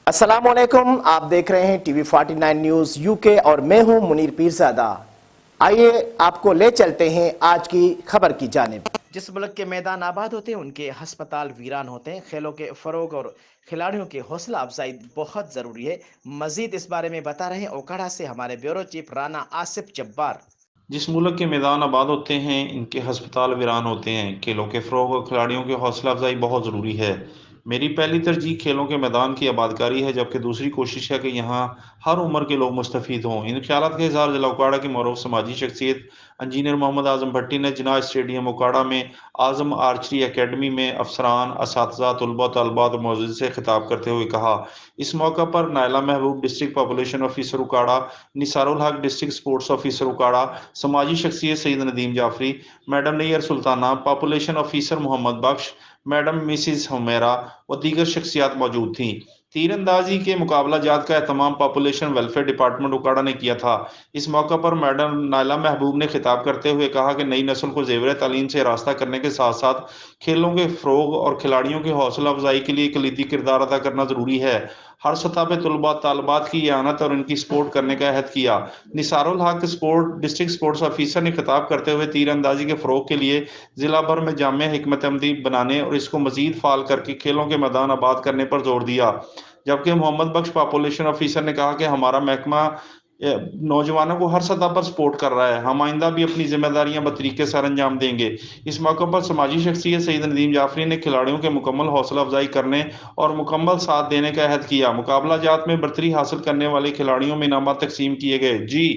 अस्सलाम वालेकुम। आप देख रहे हैं टीवी 49 न्यूज यूके और मैं हूं मुनीर पीरजादा। आइए आपको ले चलते हैं आज की खबर की जानिब। जिस मुल्क के मैदान आबाद होते हैं उनके हस्पताल वीरान होते हैं। खेलों के फरोग और खिलाड़ियों की हौसला अफजाई बहुत जरूरी है। मजीद इस बारे में बता रहे हैं ओकाड़ा से हमारे ब्यूरो चीफ राना आसिफ जब्बार। जिस मुल्क के मैदान आबाद होते हैं इनके हस्पताल वीरान होते हैं। खेलों के फ़रोग़ और खिलाड़ियों की हौसला अफजाई बहुत ज़रूरी है। मेरी पहली तरजीह खेलों के मैदान की आबादकारी है, जबकि दूसरी कोशिश है कि यहाँ हर उम्र के लोग मुस्तफ़ीद हों। इन ख्यालात के इज़हार ज़िला उकाड़ा की मरूफ समाजी शख्सियत इंजीनियर मोहम्मद आज़म भट्टी ने जिनाह स्टेडियम उकाड़ा में आज़म आर्चरी एकेडमी में अफसरान, असातिज़ा, तलबा तलबात और मुअज़्ज़िज़ से खिताब करते हुए कहा। इस मौका पर Nayla Mehboob district population officer Okara, Nisarul Haq district sports officer Okara, समाजी शख्सियत Saeed Nadeem Jafri, madam Nayyar Sultana, population officer Muhammad Bakhsh, madam Mrs Humaira व दीगर शख्सियात मौजूद थीं। तीरंदाजी के मुकाबला जात का एहतमाम पॉपुलेशन वेलफेयर डिपार्टमेंट उकाड़ा ने किया था। इस मौका पर मैडम नायला महबूब ने खिताब करते हुए कहा कि नई नस्ल को ज़ेवर तालीम से रास्ता करने के साथ साथ खेलों के फ़रोग़ और खिलाड़ियों की हौसला अफजाई के लिए कलीदी किरदार अदा करना ज़रूरी है। हर सतह पर तलबा तालबात की आनत और इनकी सपोर्ट करने का अहद किया। निसारुल हक डिस्ट्रिक्ट स्पोर्ट्स ऑफिसर ने खिताब करते हुए तीरंदाजी के फ़रोग़ के लिए ज़िला भर में जामिया हिकमत अमली बनाने और इसको मज़ीद फ़ाल करके खेलों के मैदान आबाद करने पर जोर दिया। जबकि मोहम्मद बख्श पॉपुलेशन ऑफिसर ने कहा कि हमारा महकमा नौजवानों को हर सतह पर सपोर्ट कर रहा है। हम आइंदा भी अपनी जिम्मेदारियां बतरीके सर अंजाम देंगे। इस मौके पर समाजी शख्सियत सईद नदीम जाफरी ने खिलाड़ियों के मुकम्मल हौसला अफजाई करने और मुकम्मल साथ देने का अहद किया। मुकाबला जात में बरतरी हासिल करने वाले खिलाड़ियों में इनामात तकसीम किए गए। जी।